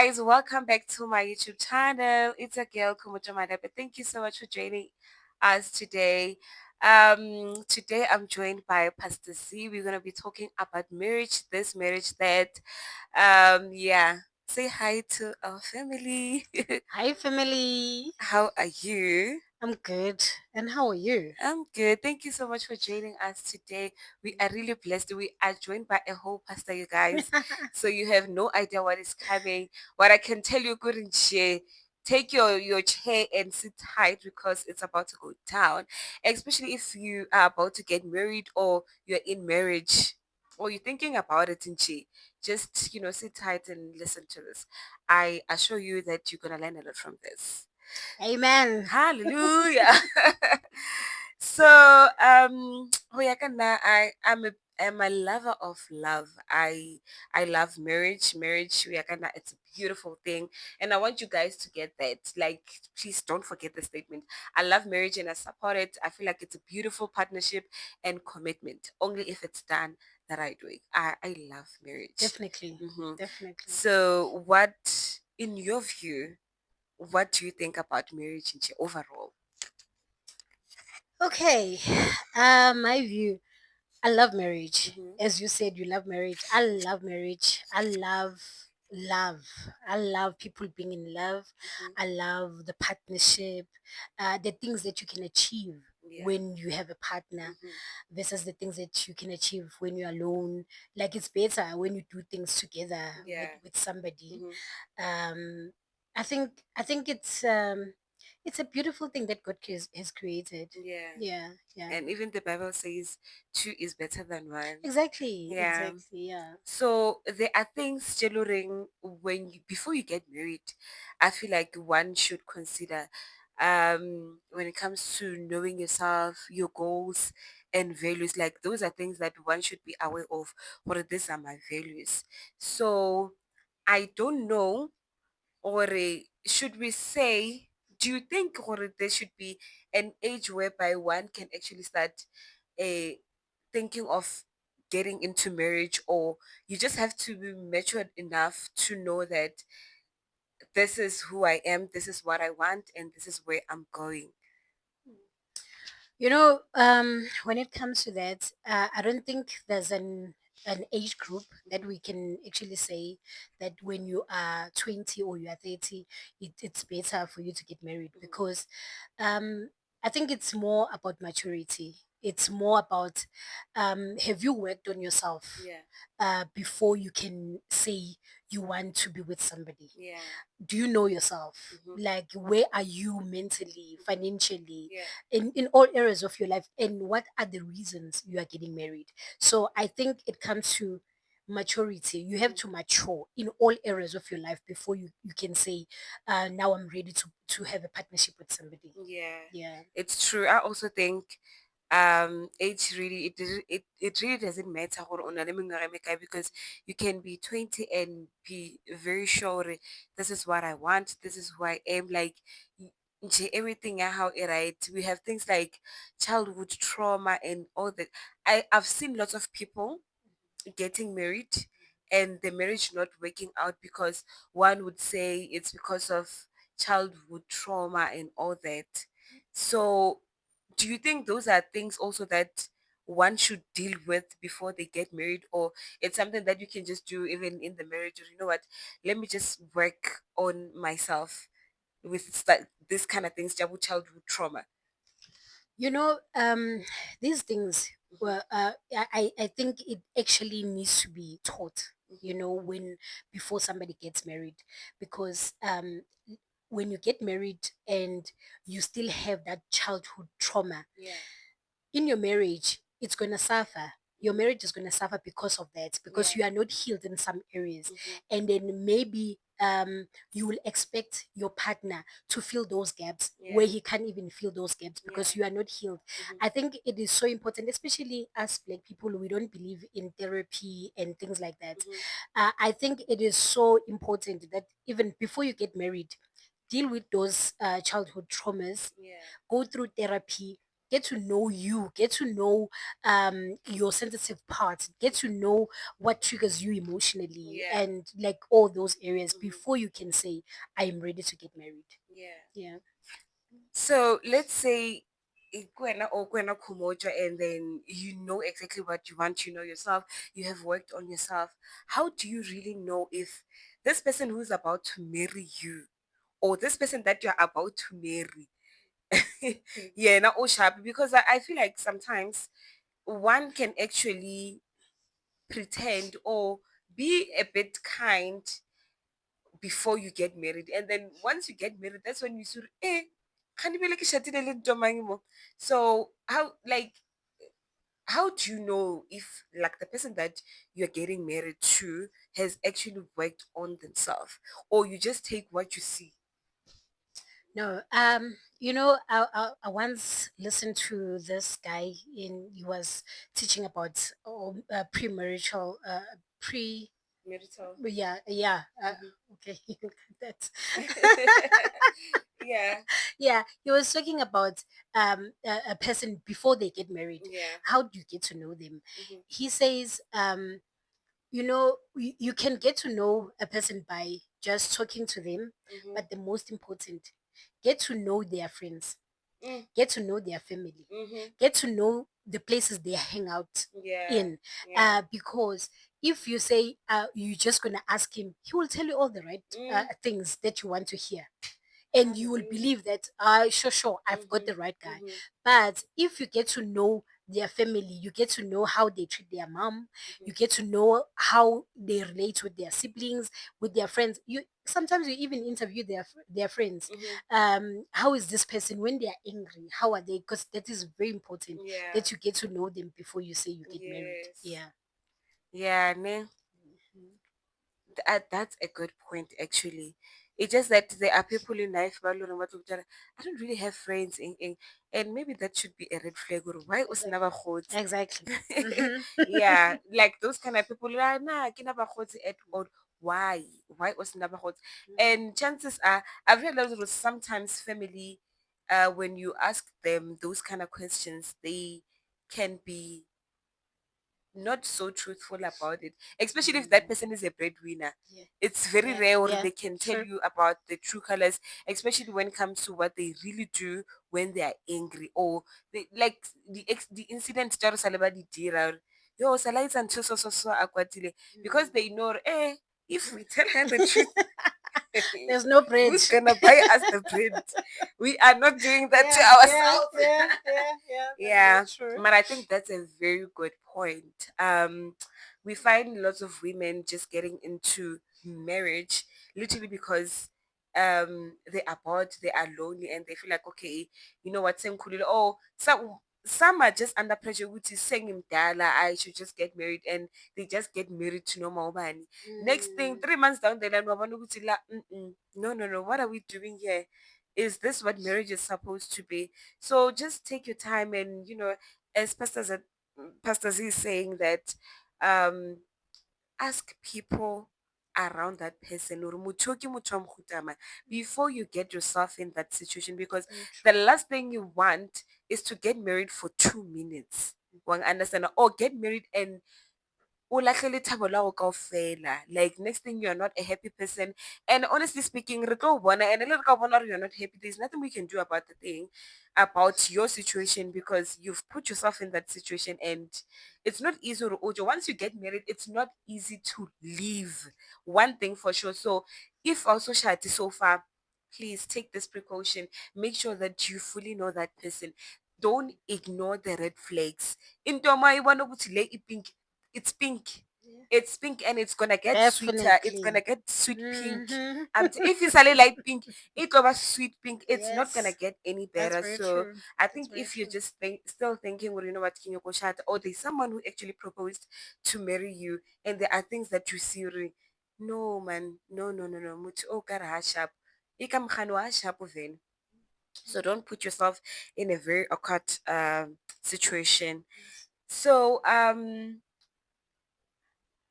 guys, welcome back to my YouTube channel. It's a girl Kumucha Madaba. Thank you so much for joining us today. Today I'm joined by Pastor Z. We're gonna be talking about marriage, this marriage that. Yeah. Say hi to our family. Hi, family. How are you? I'm good. And how are you? I'm good. Thank you so much for joining us today. We are really blessed. We are joined by a whole pastor, you guys. So you have no idea what is coming. What I can tell you, good and share. Take your chair and sit tight because it's about to go down. Especially if you are about to get married or you're in marriage or you're thinking about it, and just sit tight and listen to this. I assure you that you're gonna learn a lot from this. Amen. Hallelujah. So, ho ya ka nna, I'm a lover of love. I love marriage. Marriage, ho ya ka nna, it's a beautiful thing. And I want you guys to get that. Like, please don't forget the statement. I love marriage and I support it. I feel like it's a beautiful partnership and commitment. Only if it's done the right way. I love marriage. Definitely. hmm Definitely. So, in your view, what do you think about marriage overall? Okay. My view. I love marriage. Mm-hmm. As you said, you love marriage. I love marriage. I love love. I love people being in love. Mm-hmm. I love the partnership, the things that you can achieve Yeah. when you have a partner Mm-hmm. versus the things that you can achieve when you're alone. Like it's better when you do things together Yeah. with somebody. Mm-hmm. Um, I think it's a beautiful thing that God has created. Yeah. Yeah, yeah. And even the Bible says two is better than one. Exactly, Yeah. exactly, yeah. So there are things, Jeluring, before you get married, I feel like one should consider when it comes to knowing yourself, your goals and values. Like those are things that one should be aware of. What these are my values. So I don't know, or should we say, do you think or there should be an age whereby one can actually start uh, thinking of getting into marriage, or you just have to be matured enough to know that this is who I am, this is what I want, and this is where I'm going? When it comes to that, I don't think there's an age group that we can actually say that when you are 20 or you are 30, it's better for you to get married Mhm. because um, I think it's more about maturity. It's more about have you worked on yourself Yeah, before you can say you want to be with somebody? yeah, Do you know yourself? hmm, Like, where are you mentally, financially, yeah, in all areas of your life? And what are the reasons you are getting married? So I think it comes to maturity. You have hmm, to mature in all areas of your life before you can say, now I'm ready to have a partnership with somebody. yeah. Yeah. It's true. I also think age really it really doesn't matter gore o na le mengwaga e mekae, because you can be 20 and be very sure this is what I want, this is who I am, like everything how it right. We have things like childhood trauma and all that. I've seen lots of people getting married and the marriage not working out because one would say it's because of childhood trauma and all that. So do you think those are things also that one should deal with before they get married, or it's something that you can just do even in the marriage, or you know what, let me just work on myself with this kind of things, childhood trauma? You know, these things, Mhm, well, I think it actually needs to be taught, mhm. when before somebody gets married, because when you get married and you still have that childhood trauma, Yeah. in your marriage, it's going to suffer. Your Mhm. marriage is going to suffer because of that, because Yeah. you are not healed in some areas. Mhm. And then maybe you will expect your partner to fill those gaps where Yeah. he can't even fill those gaps Yeah. because you are not healed. Mhm. I think it is so important, especially as Black people, we don't believe in therapy and things like that. Mhm. I think it is so important that even before you get married, deal with those childhood traumas, Yeah. go through therapy, get to know you, get to know your sensitive parts, get to know what triggers you emotionally, Yeah. and like all those areas Mhm. before you can say, I am ready to get married. Yeah. Yeah. So let's say kwena or kwena kumoja, and then you know exactly what you want, you know yourself, you have worked on yourself. How do you really know if this person who's about to marry you or this person that you're about to marry yeah, not all sharp, because I feel like sometimes one can actually pretend or be a bit kind before you get married, and then once you get married, that's when you sort of, can you be like a shatile le nto mang mo? So how do you know if like the person that you're getting married to has actually worked on themselves, or you just take what you see? No, I once listened to this guy he was teaching about premarital, pre, Marital. yeah, yeah, Mhm. okay, that's, Yeah. yeah, he was talking about a person before they get married. Yeah. How do you get to know them? Mhm. He says, you can get to know a person by just talking to them, Mhm. but the most important, get to know their friends, Mm. get to know their family, Mhm. get to know the places they hang out Yeah. in. Yeah. Because if you say you're just going to ask him, he will tell you all the right Mm. things that you want to hear, and you will Really? believe that sure, I've got Mhm. the right guy. Mhm. But if you get to know their family, you get to know how they treat their mom, Mhm. you get to know how they relate with their siblings, with their friends. You sometimes you even interview their friends. Mhm. How is this person when they are angry? How are they? Because that is very important Yeah. that you get to know them before you say you get married. Yes. Yeah. Yeah, ne? Mhm. That's a good point, actually. It's just that there are people in life, ba loreng ba tlo botsa gore, I don't really have friends, and maybe that should be a red flag. Or why was Exactly. never kgotsi? Exactly. Hmm. Yeah, like those kind of people, like, nah, ke never kgotsi at all. Why? Why was never kgotsi? And chances are, I've realized that sometimes family, when you ask them those kind of questions, they can be not so truthful about it, especially if that person is a breadwinner. Yeah. It's very Yeah. rare or Yeah. they can tell Sure. you about the true colors, especially when it comes to what they really do when they are angry, or they, like the incident tsa re sa le ba di dira, yo sala etsa ntho so so so a kwatile, because they know, if we tell her the truth, There's no who's bridge. gonna buy us the bread? We are not doing that to Yeah, yeah, ourselves. yeah, yeah, yeah. That's very Yeah, true. but I think that's a very good point. We find lots of women just getting into marriage literally because they are bored, they are lonely, and they feel like, okay, you know what, oh, some are just under pressure, which is saying him I should just get married, and they just get married to normal money. Next thing, Mm, 3 months down the line, wabona ukuthi no, no, no, what are we doing here? Is this what marriage is supposed to be? So just take your time, and as Pastor Z is saying that, um, ask people around that person or motho ke motho wa mohuta mang, before you get yourself in that situation, because very the true. last thing you want is to get married for 2 minutes. One understand, or get married and o latlhe lethabo la go kaofela. Like next thing you're not a happy person. And honestly speaking, re tlo o bona, and le re ka bona gore you're not happy, there's nothing we can do about the thing, about your situation, because you've put yourself in that situation, and it's not easy to ojo. Once you get married, it's not easy to leave. One thing for sure. So if also shati so far, please take this precaution. Make sure that you fully know that person. Don't ignore the red flags. Into my one it's pink. Yeah. It's pink, and it's gonna get sweeter. It's Definitely. gonna get sweet pink. Hmm. If it's a light pink, it's over sweet pink. It's not gonna Yes, get any that's better. very So true. I That's think very if you're true. just still thinking, well, you know what, King Yoko, or there's someone who actually proposed to marry you, and there are things that you see, no man, no, no, no, no, mutu o kare ha sharp. Ika mokgano wa sharp then. So don't put yourself in a very awkward situation. So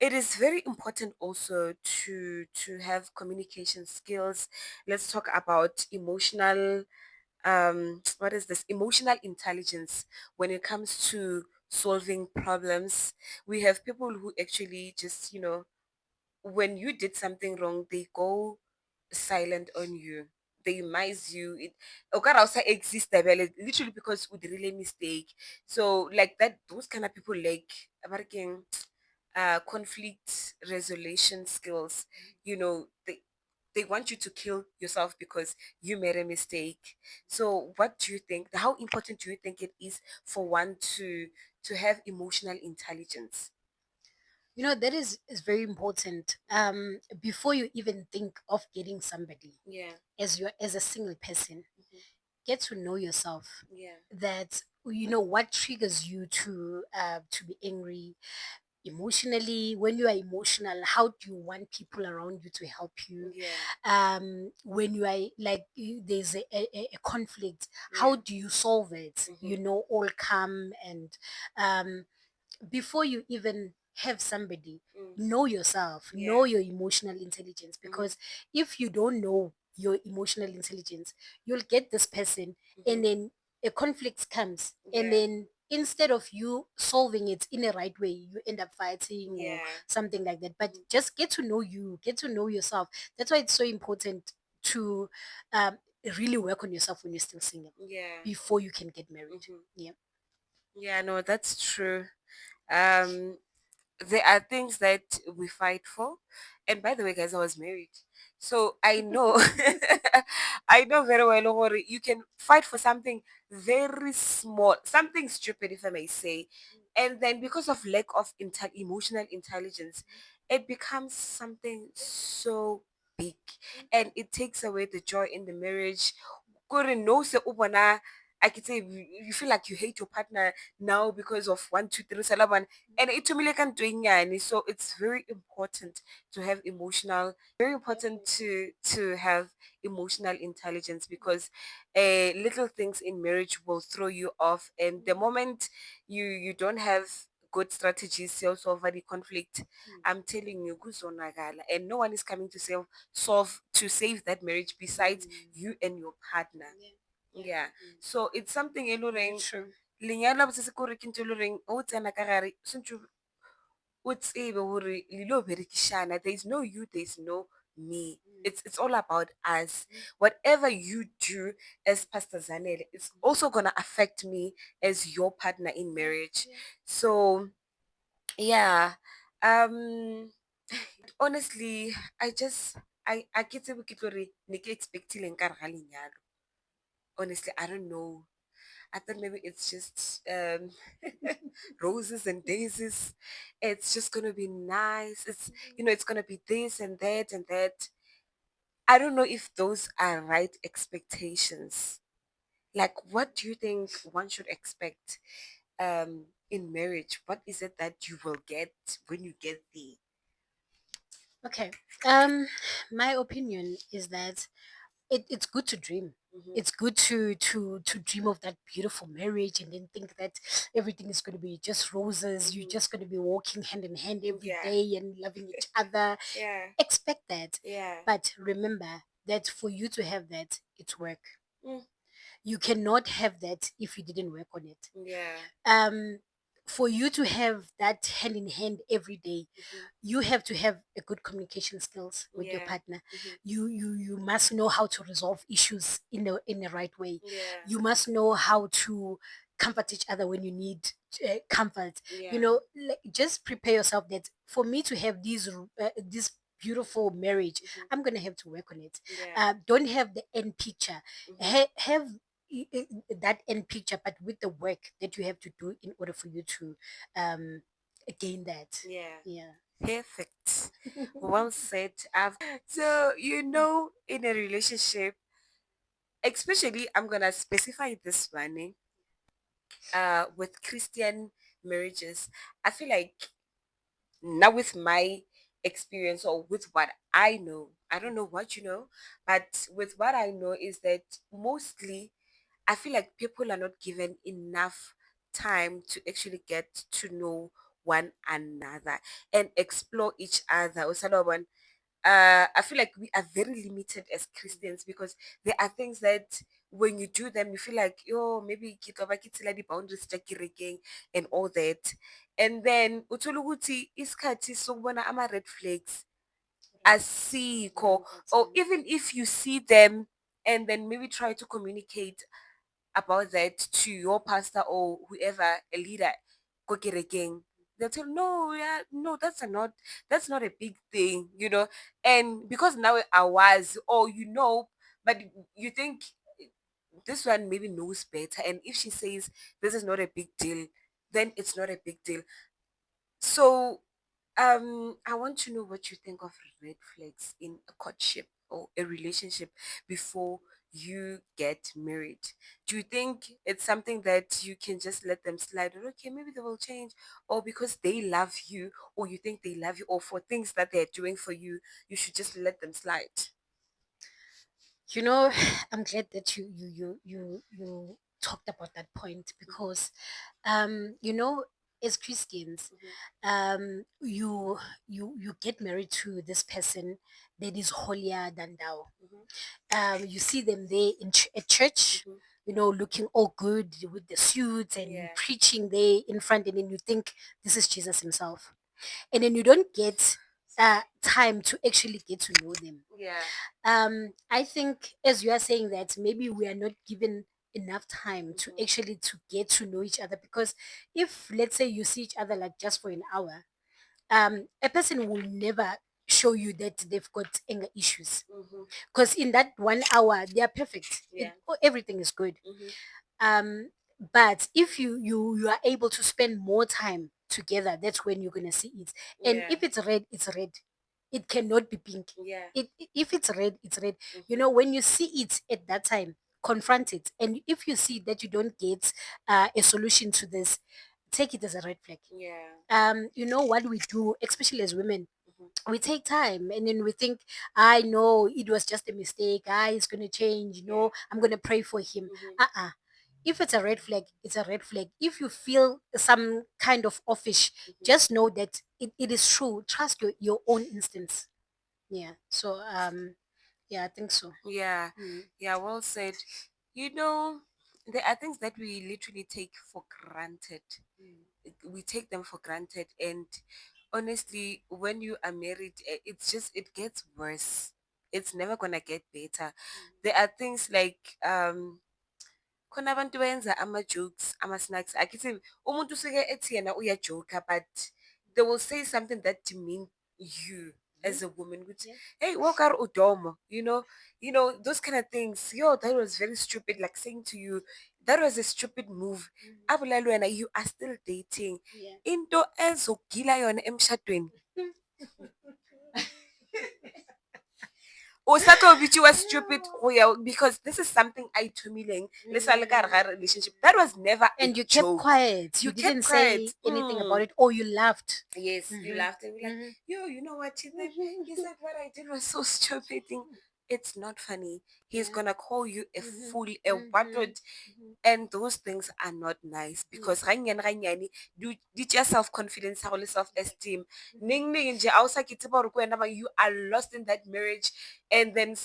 it is very important also to have communication skills. Let's talk about emotional what is this, emotional intelligence when it comes to solving problems. We have people who actually just, when you did something wrong, they go silent on you. They mize you. It okay, also exist literally because we did really mistake. So like that, those kind of people like American conflict resolution skills. They want you to kill yourself because you made a mistake. So what do you think? How important do you think it is for one to have emotional intelligence? That is very important. Before you even think of getting somebody, Yeah. as a single person, Mhm. get to know yourself. Yeah. That you know what triggers you to be angry emotionally. When you are emotional, how do you want people around you to help you? Yeah. When you are like there's a conflict, how Yeah. do you solve it? Mhm. All calm and um before you even have somebody, Mm. know yourself, know Yeah. your emotional intelligence. Mhm. Because if you don't know your emotional intelligence, you'll get this person, Mhm. and then a conflict comes, and Yeah. then instead of you solving it in a right way, you end up fighting or Yeah. something like that. But Mhm. just get to know you, get to know yourself. That's why it's so important to um, really work on yourself when you're still single Yeah. before you can get married. Mhm. Yeah. Yeah, no, that's true. Um, there are things that we fight for. And by the way, guys, I was married. So I know I know very well Longori, you can fight for something very small, something stupid if I may say. And then because of lack of emotional intelligence, it becomes something so big and it takes away the joy in the marriage. Kore no se o bona, I could say you feel like you hate your partner now because of one, two, three, salaban. And it really can do it. So it's very important to have very important to have emotional intelligence because little things in marriage will throw you off. And the moment you don't have good strategies to solve the conflict, I'm telling you, kuzonakala. And no one is coming to save that marriage besides you and your partner. Yeah. So it's something Very eloring true. lenyalo ba se kore ke ntho e le goreng o tsena ka gare sentse o tsebe gore le lo berekishana. There is no you, there is no me. It's all about us. Whatever you do as Pastor Zanele, it's also gonna affect me as your partner in marriage. So yeah. Um honestly, I get se ke tlo re ne ke expectileng ka re ga lenyalo. Honestly, I don't know. I thought maybe it's just roses and daisies. It's just gonna be nice. It's gonna be this and that and that. I don't know if those are right expectations. Like, what do you think one should expect in marriage? What is it that you will get when you get there? Okay. My opinion is that it's good to dream. Mm-hmm. It's good to dream of that beautiful marriage and then think that everything is going to be just roses. You're Mm-hmm. just going to be walking hand in hand every Yeah. day and loving each other. Yeah. Expect that. Yeah. But remember that for you to have that, it's work. Mm. You cannot have that if you didn't work on it. Yeah. um for you to have that hand in hand every day, Mm-hmm. you have to have a good communication skills with your Yeah. partner. Mm-hmm. You must know how to resolve issues in the right way. Yeah. You must know how to comfort each other when you need comfort. Yeah. Just prepare yourself that for me to have this beautiful marriage, Mm-hmm. I'm gonna have to work on it. Yeah. Don't have the end picture. Mm-hmm. Have that end picture, but with the work that you have to do in order for you to um gain that. Yeah. Yeah. Perfect. Well said. So in a relationship, especially I'm gonna specify this one. With Christian marriages, I feel like now with my experience or with what I know, I don't know what you know, but with what I know is that mostly I feel like people are not given enough time to actually get to know one another and explore each other. Usalo I feel like we are very limited as Christians because there are things that when you do them, you feel like, yo, maybe the boundaries tsa kerekeng and all that. And then uthola ukuthi isikhathi sokubona ama red flags asikho, or even if you see them and then maybe try to communicate about that to your pastor or whoever, a leader, ko kerekeng, they'll tell, no, yeah, no, that's not a big thing, you know. And because now I was, or but you think this one maybe knows better, and if she says this is not a big deal, then it's not a big deal. So, I want to know what you think of red flags in a courtship or a relationship before you get married. Do you think it's something that you can just let them slide? Or okay, maybe they will change, or because they love you, or you think they love you, or for things that they're doing for you, you should just let them slide. You know, I'm glad that you talked about that point because, you know, as Christians, you get married to this person that is holier than thou. You see them there at church, Mhm. you know, looking all good with the suits and Yeah. preaching there in front, and then you think this is Jesus himself, and then you don't get time to actually get to know them. Yeah. I think, as you are saying, that maybe we are not given enough time to Mhm. actually to get to know each other, because if, let's say, you see each other like just for an hour, a person will never show you that they've got anger issues, Mhm. because in that 1 hour they are perfect. Yeah. Everything is good. Mhm. um but if you are able to spend more time together, that's when you're gonna see it. And Yeah. if it's red, it's red. It cannot be pink. Yeah. If it's red, it's red. You Mhm. know, when you see it at that time, confront it. And if you see that you don't get a solution to this, take it as a red flag. Yeah. You know what we do, especially as women, Mhm. we take time, and then we think, I know it was just a mistake, it's going to change, Yeah. I'm going to pray for him. Mhm. If it's a red flag, it's a red flag. If you feel some kind of offish, Mhm. just know that it is true. Trust your own instincts. Yeah. So yeah, I think so. Yeah, Mm. yeah, well said. You know, there are things that we literally take for granted. We take them for granted, and honestly, when you are married, it's just it gets worse. It's never gonna get better. There are things like khona abantu benza ama-jokes, ama-snacks. Akithi umuntu usuke ethi yena uyajoka, but they will say something that demean you as a woman. Ukuthi, Yeah. hey, wakar udomo, those kind of things. Yo, that was very stupid. Like saying to you, that was a stupid move. Abulala wena, you are still dating. Yeah. Into ezogila yona emshadweni. O sa tlo bitsiwa stupid go ya, because this is something I ithomileng le sa le ka hare ga relationship. That was never a And you kept joke. quiet. You You kept didn't quiet. say anything about it, or you laughed. Yes, you Mm-hmm. laughed and were like, yo, you know what? He said what I did was so stupid. It's not funny. He's Yeah. gonna call you a Mm-hmm. fool, a what Mm-hmm. would, and those things are not nice Yeah. because ganyane do your self-confidence, how Exactly. self-esteem. Ning ning nje awusa ke tseba hore ke wena, but you are lost in that marriage, and then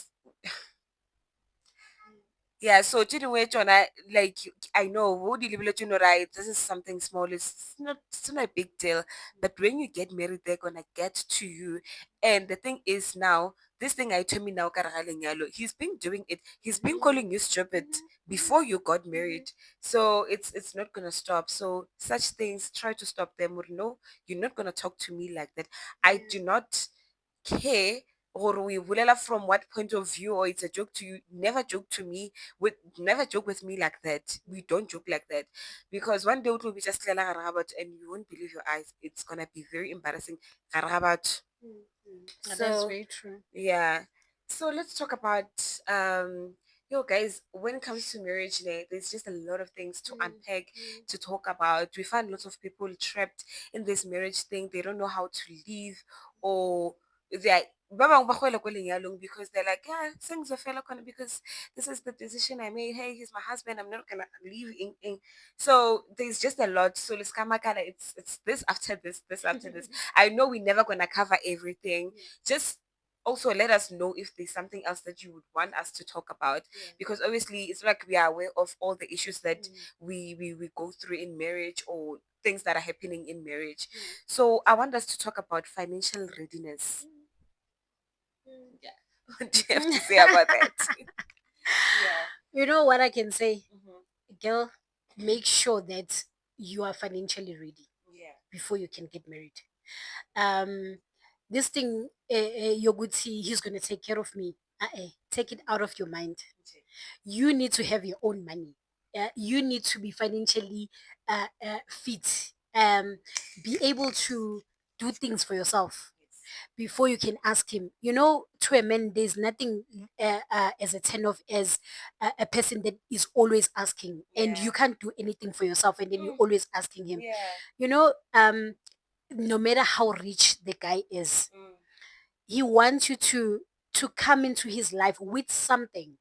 yeah, so anyway, Jonah, like I know, what you know, right? This is something small. It's not a big deal. But when you get married, they're gonna get to you. And the thing is now, this thing I told me now, he's been doing it. He's been calling you stupid before you got married. So it's not gonna stop. So such things, try to stop them. Or no, you're not gonna talk to me like that. I do not care, or we bolela from what point of view, or it's a joke to you. Never joke with me like that. We don't joke like that, because one day it will be just Lela Garabat and you won't believe your eyes. It's gonna be very embarrassing. Garabat. That's So very true. yeah. So let's talk about guys, when it comes to marriage, there's just a lot of things to unpack, to talk about. We find lots of people trapped in this marriage thing. They don't know how to leave, or they're ba bang ba kgoela ko lenyalong because they're like, yeah, things are fela khona because this is the decision I made. Hey, he's my husband. I'm not gonna leave in. So there's just a lot. So let's come back, it's this after this after this. I know we're never gonna cover everything. Just also let us know if there's something else that you would want us to talk about, because obviously it's like we are aware of all the issues that we go through in marriage, or things that are happening in marriage. So I want us to talk about financial readiness. Yeah. What do you have to say about that? Yeah. You know what I can say, Hmm. girl? Make sure that you are financially ready Yeah. before you can get married. Um, this thing, you're good. See, he's gonna take care of me. Take it out of your mind. Okay. You need to have your own money. You need to be financially fit. Be able to do things for yourself Yes. before you can ask him. You know, to a man, there's nothing as a turn off as a person that is always asking, and Yeah. you can't do anything for yourself, and then you're Mm. always asking him. Yeah. You know, no matter how rich the guy is, Mm. he wants you to come into his life with something.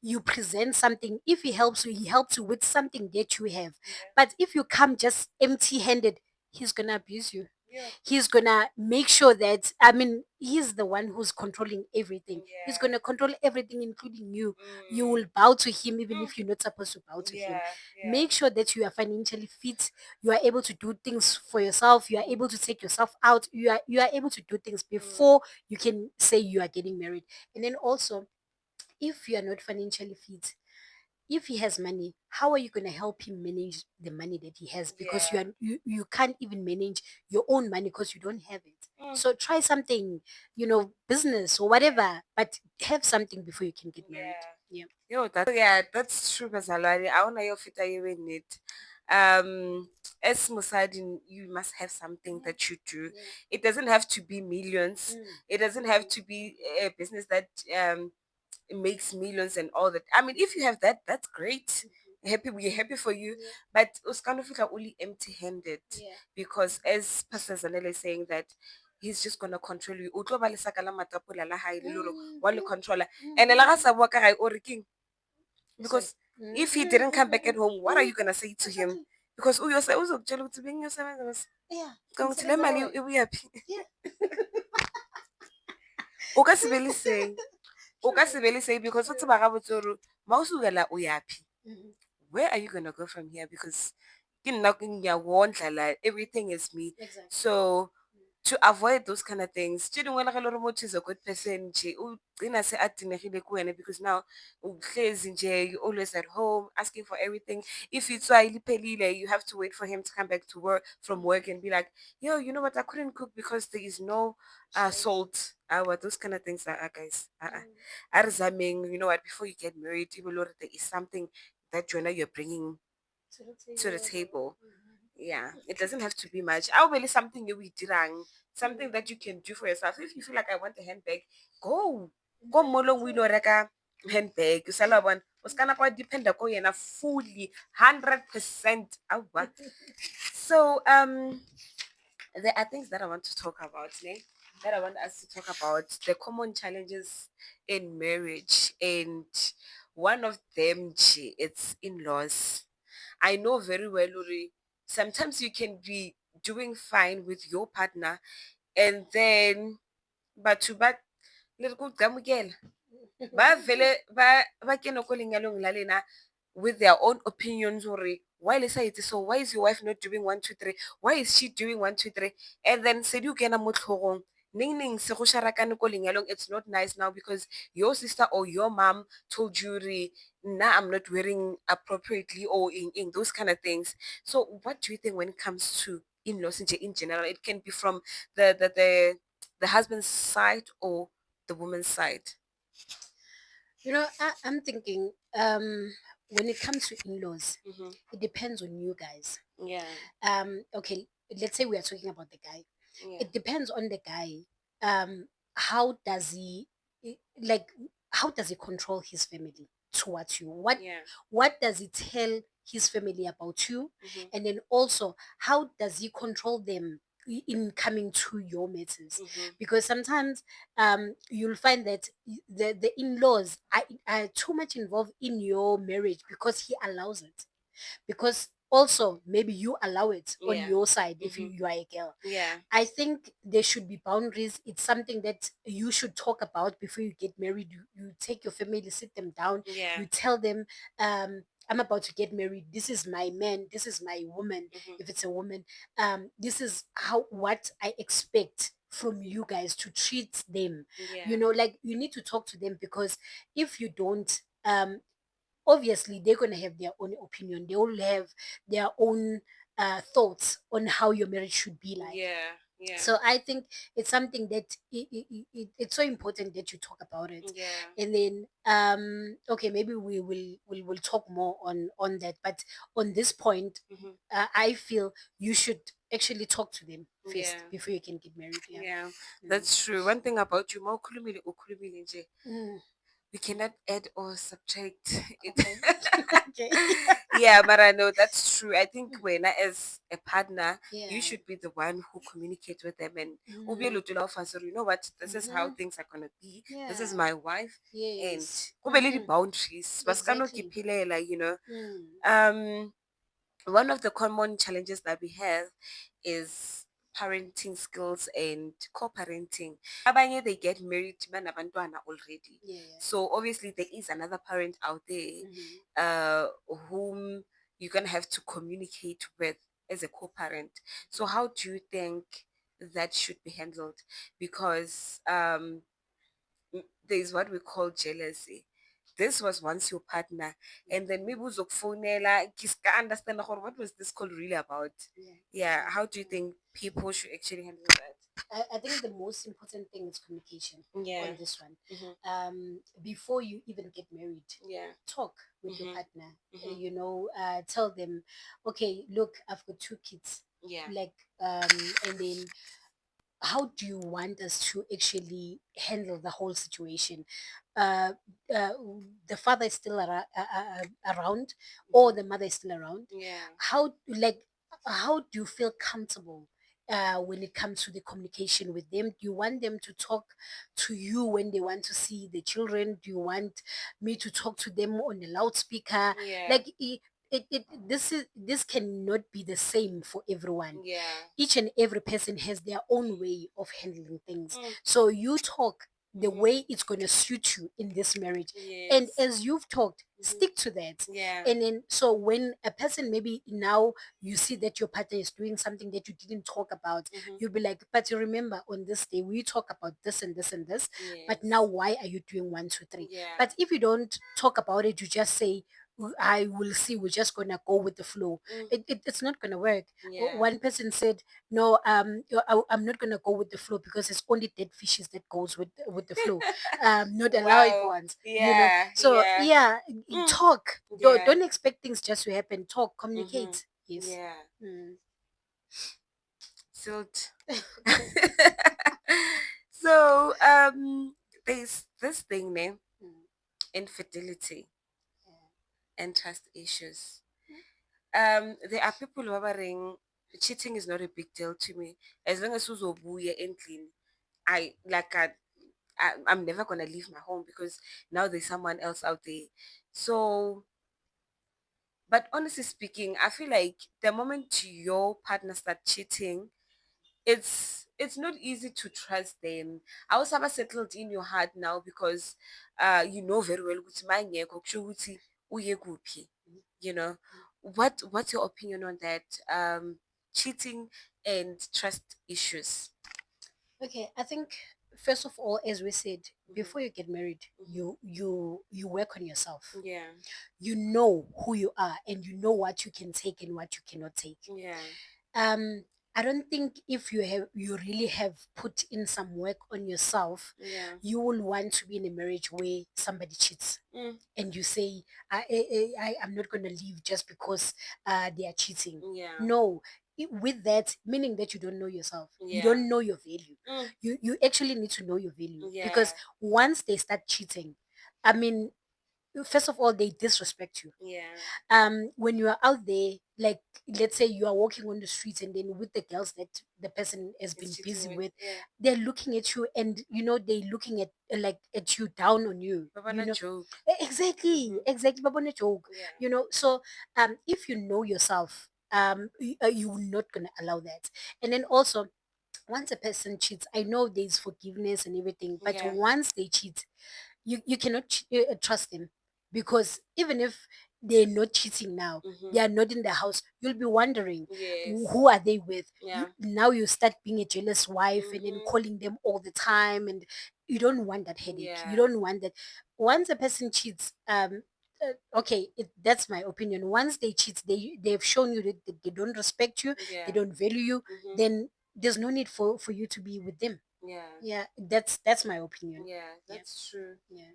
You present something. If he helps you, he helps you with something that you have. Yeah. But if you come just empty handed, he's gonna abuse you. Yeah. He's gonna make sure that, I mean, he's the one who's controlling everything. He's Yeah. gonna control everything, including you. You Mm. will bow to him even Mm. if you're not supposed to bow to him. Yeah. Yeah. Make sure that you are financially fit. You are able to do things for yourself. You are able to take yourself out. You are able to do things Mm. before you can say you are getting married. And then also, if you are not financially fit, if he has money, how are you going to help him manage the money that he has? Because Yeah. you can't even manage your own money because you don't have it. Mm. So try something, business or whatever, but have something before you can get married. Yeah. Yeah. Yo, that's true, Bazalwane. I wanna your fit you in it. As Musadin, you must have something that you do. Yeah. It doesn't have to be millions. Mm. It doesn't have to be a business that makes millions and all that. I mean, if you have that, that's great. Happy, we're happy for you. Yeah. But Uskanofika only empty-handed, Yeah. because as Pastor Zanele is saying that he's just gonna control you. O tlo ba le saka la matapole la hae le lore wa le controller. And la ga sa bua ka gae o re keng? Sorry. Because if he didn't come back at home, what are you gonna say to him? Exactly. Because uzokutshela ukuthi bengiyosebenza Yeah. kangithi le mali Yeah. ibuyaphi? O ka se be le say. O ka se be le say, because o tseba gabotse gore ma o suka la o yaphi? Mhm. Where are you gonna go from here? Because ke nna ke ngiyawondla la, everything is me. Exactly. So to avoid those kind of things, tse dingwe le ge le gore motho is a good person nje o gcina se a tenegile ko wena, because now uhlezi nje, you always at home asking for everything. If it's liphelile, you have to wait for him to come back to work from work and be like, yo, you know what, I couldn't cook because there is no salt. Those kind of things are guys. A re zameng, you know what, before you get married, even though there is something that you're bringing to the table. Yeah, it doesn't have to be much. I'll really something you dirang, something that you can do for yourself. If you feel like I want a handbag, go. Go molong we no reka handbag. You sell one. Was kana kwa depend ko yena fully 100%. Awa. So there are things that I want to talk about, ne? That I want us to talk about, the common challenges in marriage, and one of them, it's in-laws. I know very well, Luri, sometimes you can be doing fine with your partner, and then but to but little good ba kena ko lenyalong la lena with their own opinions, or why Lisa it is so, why is your wife not doing one, two, three? Why is she doing one, two, three? And then said you kena mo tlhogong. Ning ning se go sharakane ko lenyalong, it's not nice now because your sister or your mom told you nah, I'm not wearing appropriately, or in those kind of things. So what do you think when it comes to in-laws in general? It can be from the husband's side or the woman's side. I'm thinking, when it comes to in-laws, Mm-hmm. it depends on you guys. Yeah. Okay, let's say we are talking about the guy. Yeah. It depends on the guy. How does he like? How does he control his family towards you? What Yeah. What does he tell his family about you? Mm-hmm. And then also, how does he control them in coming to your matters? Mm-hmm. Because sometimes you'll find that the in-laws are too much involved in your marriage because he allows it, because also maybe you allow it on Yeah. your side if Mhm. you are a girl. Yeah. I think there should be boundaries. It's something that you should talk about before you get married. You take your family, sit them down, Yeah. you tell them, I'm about to get married. This is my man. This is my woman. Mhm. If it's a woman, this is how what I expect from you guys to treat them. Yeah. Like you need to talk to them, because if you don't, obviously they're going to have their own opinion. They all have their own thoughts on how your marriage should be like. Yeah. Yeah. So I think it's something that it's so important that you talk about it. Yeah. And then okay, maybe we will talk more on that, but on this point, Mhm. I feel you should actually talk to them first Yeah. before you can get married. Yeah. Yeah. Mm. That's true. One thing about you, ukhulumile nje, Mm. we cannot add or subtract it. Okay. Okay. Yeah, but I know that's true. I think when as a partner, you Yeah. should be the one who communicates with them and ube Mm. lutula offer, you know what, this is how Mm-hmm. things are gonna be. This is Yeah. my wife, and Yes. kube le Mm-hmm. boundaries. Baskano Exactly. kiphilela, Mm. Um one of the common challenges that we have is parenting skills and co-parenting. Abanye they get married banabantwana already. Yeah. Yeah. So obviously there is another parent out there Mm-hmm. uh whom you're gonna have to communicate with as a co-parent. So how do you think that should be handled? Because there's what we call jealousy. This was once your partner, and then maybe uzokufonela kiska understand what was this call really about. Yeah. Yeah, Yeah. how do you Mm. think people should actually handle that? I think the most important thing is communication Yeah. on this one. Mm-hmm. Before you even get married, Yeah. talk with your Mm-hmm. partner. Mm-hmm. Tell them, okay, look, I've got two kids. Yeah. Like, and then how do you want us to actually handle the whole situation? Uh, uh, the father is still around, or Mm-hmm. the mother is still around. Yeah. How do you feel comfortable when it comes to the communication with them? Do you want them to talk to you when they want to see the children? Do you want me to talk to them on a loudspeaker? Yeah. Like this cannot be the same for everyone. Yeah. Each and every person has their own way of handling things. Mm. So you talk the Mm-hmm. way it's going to suit you in this marriage. And Yes. as you've talked, Mm-hmm. stick to that. Yeah. And then, so when a person, maybe now you see that your partner is doing something that you didn't talk about, Mm-hmm. you'll be like, but you remember on this day, we talk about this and this and this, but now Yes. why are you doing one, two, three? Yeah. But if you don't talk about it, you just say, I will see, we're just gonna go with the flow. Mm. It's not gonna work. Yeah. One person said, no, I'm not gonna go with the flow because it's only dead fishes that goes with the flow, not alive Wow. ones. Yeah. So Yeah. yeah, Mm. talk. Yeah. Don't expect things just to happen. Talk, Mm-hmm. communicate. Yes. Yeah. Mm. Silt. So there's this thing name Mm. infidelity Yeah. and trust issues. There are people who are saying cheating is not a big deal to me. As long as uzobuya endlini, I like I'm never gonna leave my home because now there's someone else out there. So, but honestly speaking, I feel like the moment your partner start cheating, it's not easy to trust them. I also have settled in your heart now because you know very well ukuthi mangekho kusho ukuthi uye kuphi. You know. What's your opinion on that? Cheating and trust issues. Okay, I think first of all, as we said, Hmm. before you get married, Hmm. you work on yourself. Yeah. You know who you are, and you know what you can take and what you cannot take. Yeah. um I don't think if you really have put in some work on yourself, Yeah. you will want to be in a marriage where somebody cheats Mm. and you say, I'm not going to leave just because they are cheating. Yeah. No, with that, meaning that you don't know yourself, you Yeah. don't know your value. Mm. You actually need to know your value, because Yeah. once they start cheating, I mean, first of all, they disrespect you. Yeah. When you are out there, like, let's say you are walking on the streets, and then with the girls that the person has It's been cheating busy with. with, Yeah. they're looking at you, and they're looking at, like, at you, down on you, But when a joke. Exactly, Mm-hmm. exactly, babona joke. Yeah. So if you know yourself, you're not gonna allow that. And then also, once a person cheats, I know there's forgiveness and everything, but Yeah. once they cheat, you cannot trust them, because even if they're not cheating now, Mm-hmm. they are not in the house, you'll be wondering, Yes. who are they with? Yeah. Now you start being a jealous wife, and then Mm-hmm. calling them all the time, and you don't want that headache, you Yeah. don't want that. Once a person cheats, okay, that's my opinion. Once they cheat, they've shown you that they don't respect you, they Yeah. don't value you, Mm-hmm. then there's no need for you to be with them. Yeah. Yeah, that's my opinion. Yeah. Yeah, That's true. yeah.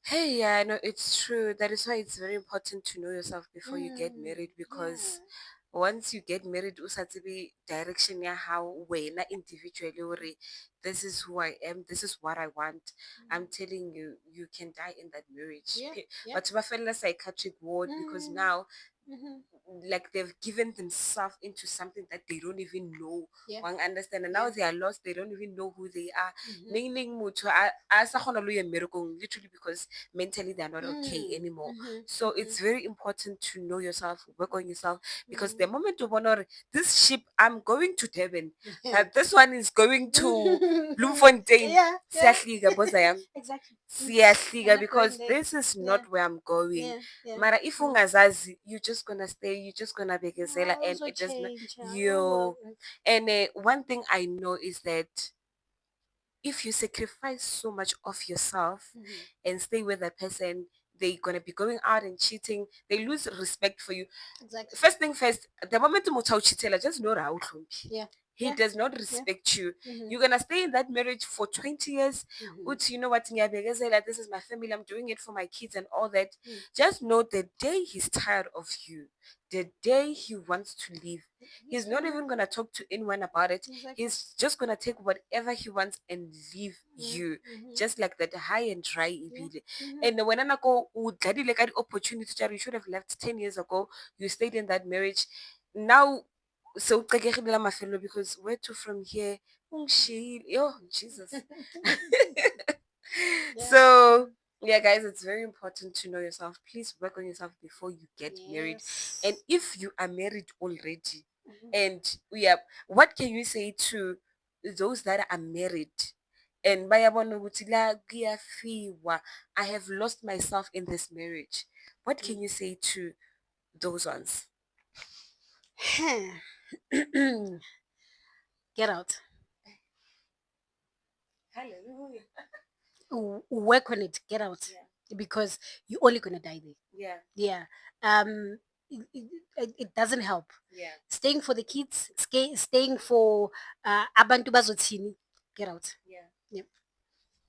Hey, yeah, no, it's true. That is why it's very important to know yourself before you get Mm, married, because yeah. once you get married, usatibi direction ya how na individually or this is who I am, this is what I want. I'm telling you, you can die in that marriage. Yeah, yeah. But to a psychiatric ward, because Mm, now mm-hmm. like they've given themselves into something that they don't even know. Yeah, One understand, and now yeah. they are lost, they don't even know who they are. Mm-hmm. Meaning a sa kgona le ho ya mmerekong, literally because mentally they're not okay Mm, anymore. mm-hmm. So Mm-hmm. it's very important to know yourself, work on yourself, because the Mm. moment you want this ship, I'm going to Durban, but this one is going to Bloemfontein. Yeah, yeah. Siyahlika, boza yami. Exactly. Mm. I'm Siyahlika, not going because there. this is Yeah, not where I'm going. yeah, yeah. Mara if Mm. ungazazi, you're just gonna stay, you're just gonna be gazela, I and also it does not change. you. And one thing I know is that if you sacrifice so much of yourself Mm-hmm. and stay with that person, they're gonna be going out and cheating. They lose respect for you. Exactly. First thing first, the moment umuntu awuchithela, just know that Yeah, he yeah, does not yeah. respect you. Mm-hmm. You're gonna stay in that marriage for 20 years. Mm-hmm. Uthi, you know what, ngiyabekezela, this is my family, I'm doing it for my kids and all that. Mm. Just know the day he's tired of you, the day he wants to leave, he's not Mm-hmm. even gonna talk to anyone about it. Exactly. He's just gonna take whatever he wants and leave you. Mm-hmm. Just like that, high and dry Yeah. ibile. Mm-hmm. And when anako udladile ka opportunity, you should have left 10 years ago. You stayed in that marriage. Now so because where to from here? Ungishiyile. Oh Jesus. Yeah. So yeah, guys, it's very important to know yourself. Please work on yourself before you get married. And Yes. if you are married already, Mhm. and yeah, what can you say to those that are married? And bayabona ukuthi la kuyafiwa, I have lost myself in this marriage. What can you say to those ones? Get out. Hallelujah. Work on it. Get out. Yeah. Because you're only gonna die there. Yeah. Yeah. Um. It doesn't help. Yeah. Staying for the kids. Staying for abantu bazothini. Get out. Yeah. Yeah.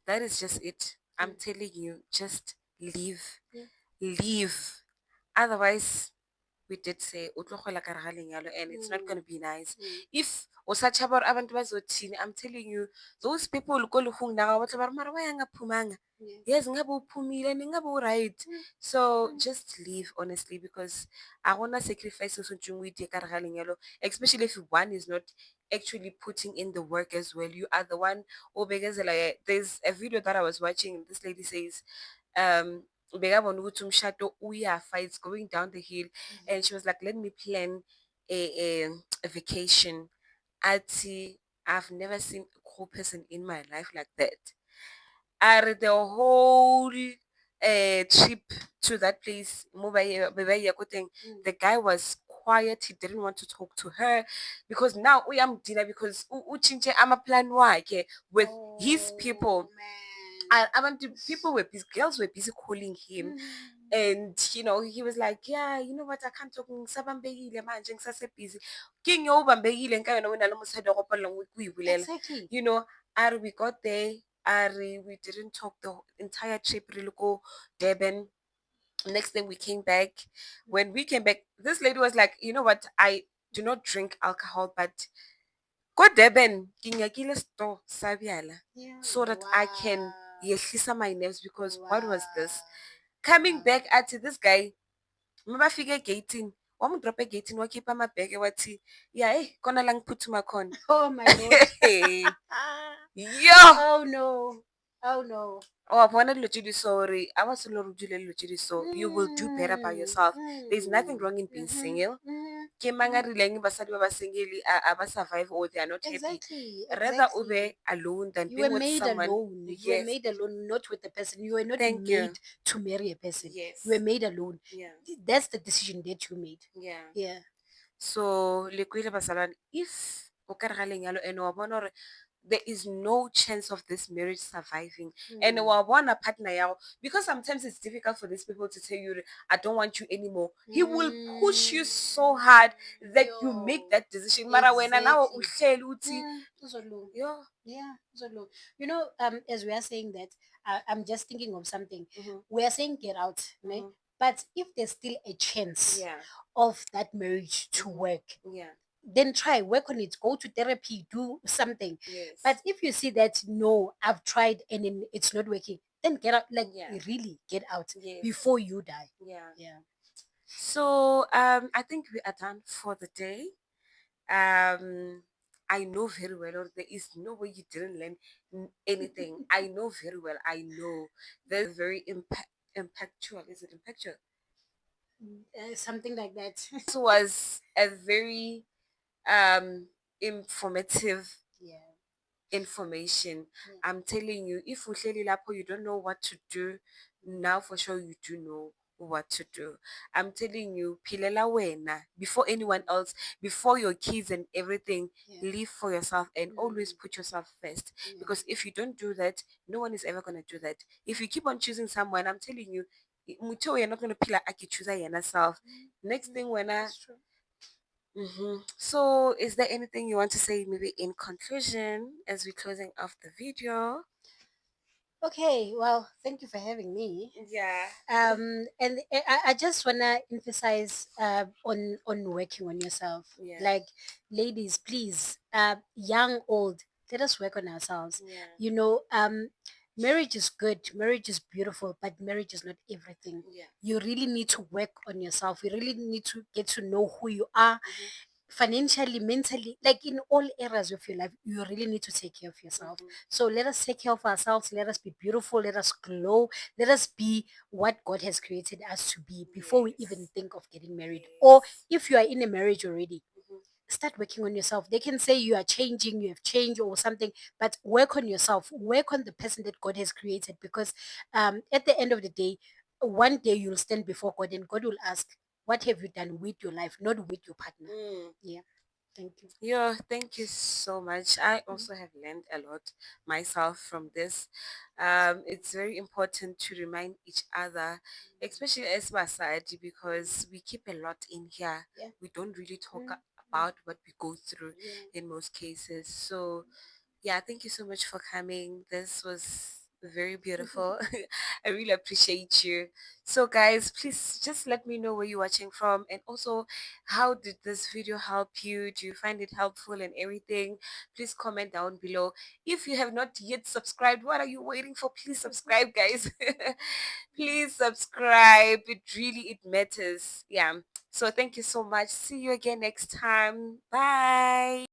That is just it. I'm Mm. telling you, just leave. Yeah. Leave. Otherwise, we did say "O tlo kgola ka re ga lenyalo," and it's not Mm. going to be nice. Mm. If o sa tshaba hore abantu bazothini, I'm telling you, those people ko legong la gago ba tla ba re, "Mara why ang phumanga?" Yeah. Yes, ngabe o phumile, and ngabe o right. Mm. So Mm. just leave, honestly, because I want to sacrifice so lenyalo, especially if one is not actually putting in the work as well. You are the one. Oh, because like, there's a video that I was watching. This lady says, bekabona ukuthi umshado uyafa, it's going down the hill, and she was like, let me plan a vacation. Athi, I've never seen a cool person in my life like that. Are the whole trip to that place, Mm. the guy was quiet. He didn't want to talk to her because now we am dinner because uchinche ama plan wakhe with his Oh people. man. People were busy, girls were busy calling him, Mm. and he was like, yeah, you know what, I can't talk, ngisabambekile manje, ngisasebusy. King yo ubambekile nka wena wena lo mosadi wa go palelwa ke go ibulela. Exactly. You know, are we got there, are we didn't talk the entire trip, really go Durban. Next thing we came back. When we came back, this lady was like, you know what, I do not drink alcohol, but go Durban, ke nyakile store sa bjala Yeah. so that I can Wow. yehlisa my nerves, because what was this? Wow. Coming back at this guy, mabafika egeyithini, wamdropha egeyithini wakhipha amabheke wathi, ya heyi khona la ngiphuthuma khona. Oh my Lord. Yo! Oh no. Oh no. Wabona dilo tse di sorry, a wa solo re dule dilo tse di so, you will do better by Mm, yourself. There's nothing mm, wrong in being mhm, single. mhm, Ke mang a mhm. rileng basadi ba ba single a ba survive or they are not happy. Exactly, Rather o exactly. be alone than You were being with made someone. alone. You were Yes. made alone, not with the person. You were not Thank you. made to marry a person. You were Yes. made alone. Yeah. That's the decision that you made. Yeah. Yeah. So le kwele basalwane, if o ka re ga lenyalo and wa bona gore there is no chance of this marriage surviving, and Mm. wa bona partner yago, because sometimes it's difficult for these people to tell you I don't want you anymore. He will push you so hard that you make Yo, that decision, mara wena nawe exactly. uhleli uthi Uzolu. yo. Yeah, Uzolu. As we are saying that, I'm just thinking of something. Mhm, We are saying get out, ne? mhm. But if there's still a chance Yeah. of that marriage to Mhm. work, Yeah. then try work on it, go to therapy, do something. Yes. But if you see that no, I've tried and then it's not working, then get out, like Yeah. really get out Yes. before you die. Yeah. Yeah. So I think we are done for the day. I know very well, or there is no way you didn't learn anything. I know very well. I know there's very impactual. Is it impactual? Something like that. This was a very informative Yeah. information. Yeah. I'm telling you, if uhleli lapho you don't know what to do, now for sure you do know what to do. I'm telling you, pilela wena, before anyone else, before your kids and everything, Yeah. live for yourself and always Mm, put yourself first. yeah. Because if you don't do that, no one is ever gonna do that. If you keep on choosing someone, I'm telling you, you're not gonna pila aki choose yourself. Next thing when I That's true. So, is there anything you want to say, maybe in conclusion, as we're closing off the video? Okay, well, thank you for having me. Yeah. And I just wanna emphasize on working on yourself. Yeah. Like, ladies, please, young, old, let us work on ourselves. Yeah. Marriage is good, marriage is beautiful, but marriage is not everything. Yeah. You really need to work on yourself. You really need to get to know who you are Mhm. financially, mentally, like in all areas of your life. You really need to take care of yourself. Mhm. So let us take care of ourselves. Let us be beautiful. Let us glow. Let us be what God has created us to be before we even Yes. think of getting married. Or Yes. if you are in a marriage already, Mhm. start working on yourself. They can say you are changing, you have changed or something, but work on yourself. Work on the person that God has created, because at the end of the day, one day you'll stand before God and God will ask, what have you done with your life, not with your partner? Mm. Yeah. Thank you. Yeah, thank you so much. I Mhm. also have learned a lot myself from this. It's very important to remind each other, especially as Basadi, because we keep a lot in here. Yeah. We don't really talk Mm, mm, about what we go through yeah. in most cases. So yeah, thank you so much for coming. This was very beautiful. I really appreciate you. So guys, please just let me know where you're watching from, and also how did this video help you? Do you find it helpful and everything? Please comment down below. If you have not yet subscribed, what are you waiting for? Please subscribe, guys. Please subscribe. It matters. Yeah. So thank you so much. See you again next time. Bye.